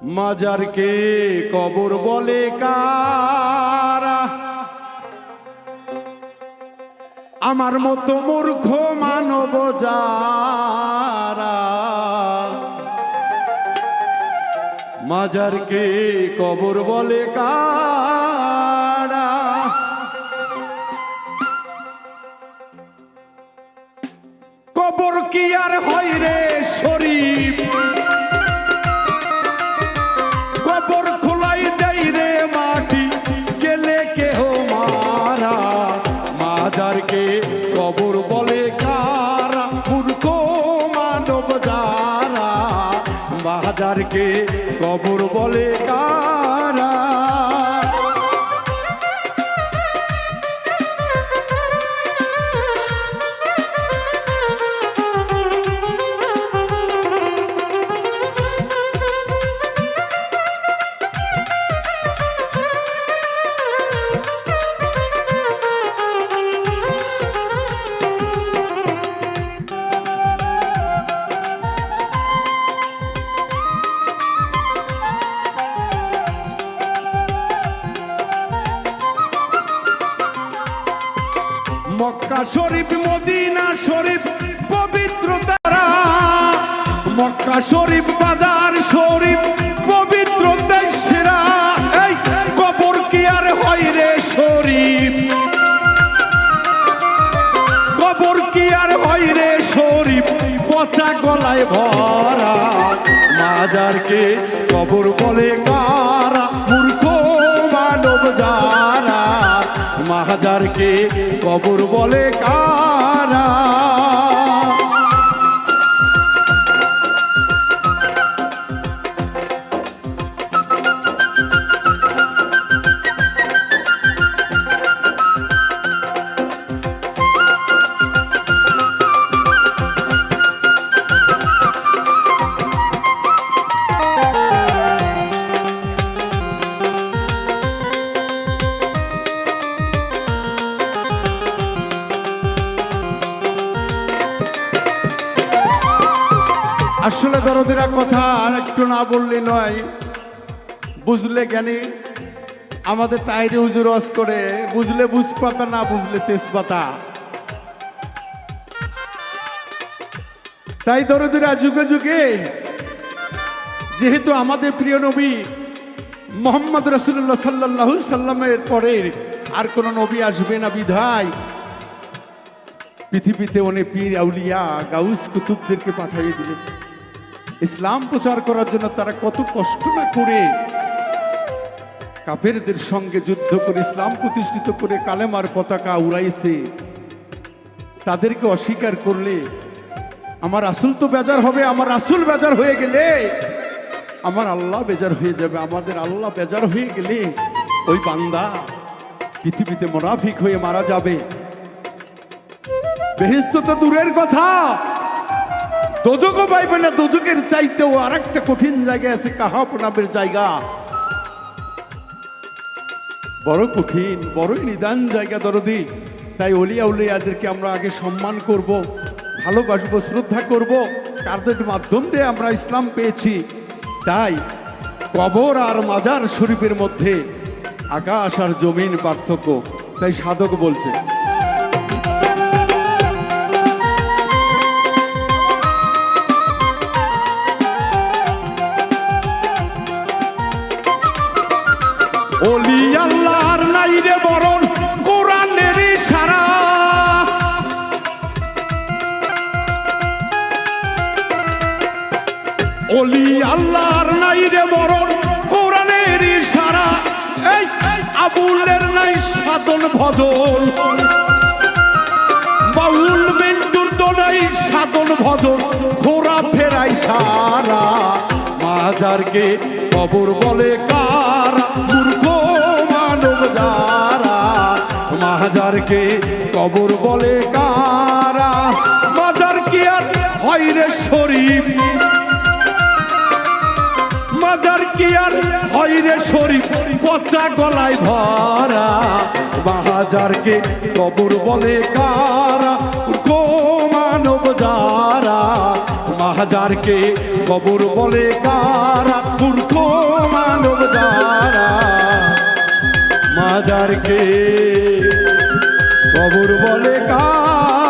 মাজারকে কবর বলে কারা? আমার মতো মূর্খ মানব যারা। মাজারকে কবর বলে কারা? কবর কি আর হয় রে শরীফ? কবর খোলাই দেই রে মাটি গেলে কেহ মারা। মাজারকে কবর বলে কারা? মূর্খ মানব যারা। মাজারকে কবর বলে কারা? মক্কা শরীফ মদিনা শরীফ পবিত্র তারা। মক্কা শরীফ বাজার শরীফ পবিত্র দেশেরা। এই কবর কি আর হয় রে শরীফ? কবর কি আর হয় রে শরীফ? পচা গলায় ভরা। মাজারকে কবর বলে কারা? মূর্খ মানব যারা। মাজারকে কবর বলে কারা? আসলে দরদিরা কথা আর একটু না বললে নয়, বুঝলে জ্ঞানী। আমাদের তাইরে হুজুর ওয়াজ করে, বুঝলে বুঝপাতা না বুঝলে তেজপাতা। তাই দরদিরা যুগে যুগে যেহেতু আমাদের প্রিয় নবী মোহাম্মদ রাসূলুল্লাহ সাল্লাল্লাহু সাল্লামের পরে আর কোন নবী আসবে না বিধায় পৃথিবীতে অনেক পীর আউলিয়া গাউস কুতুবদেরকে পাঠিয়ে দিলেন ইসলাম প্রচার করার জন্য। তারা কত কষ্ট না করে কাফেরদের সঙ্গে যুদ্ধ করে ইসলাম প্রতিষ্ঠিত করে কালেমার পতাকা উড়াইছে। তাদেরকে অস্বীকার করলে আমার রাসূল তো বেজার হবে। আমার রাসূল বেজার হয়ে গেলে আমার আল্লাহ বেজার হয়ে যাবে। আমাদের আল্লাহ বেজার হয়ে গেলে ওই বান্দা পৃথিবীতে মুনাফিক হয়ে মারা যাবে। বেহেশত তো দূরের কথা, দোজকও পাইবে না। দোজকের চাইতেও আর একটা কঠিন জায়গা আছে, কাহাপ নামের জায়গা। বড় কঠিন, বড়ই নিদান জায়গা দরদি। তাই ওলিয়া উলিয়াদেরকে আমরা আগে সম্মান করব, ভালোবাসবো, শ্রদ্ধা করব। তাদের মাধ্যম দিয়ে আমরা ইসলাম পেয়েছি। তাই কবর আর মাজার শরীফের মধ্যে আকাশ আর জমিন পার্থক্য। তাই সাধক বলছে ওলি আল্লাহর নাই রে বরণ কোরআনের ইশারা। ওলি আল্লাহর নাই রে বরণ কোরআনের ইশারা। এই আবুলের নাই সাধন ভজন, বাউল মিন্টুর তো নাই সাধন ভজন। ঘোরা ফেরাই সারা। মাজারকে কবর বলে কারা? মূর্খ মানব যারা। মাজারকে কবর বলে কারা? মাজার কি আর হয় রে শরীফ? মাজার কি আর হয় রে শরীফ? পচা গলায় ভরা। মাজারকে কবর বলে কারা? মূর্খ মানব যারা। মাজারকে কবর বলে কারা? মূর্খ হাজারকে কবর বলে কার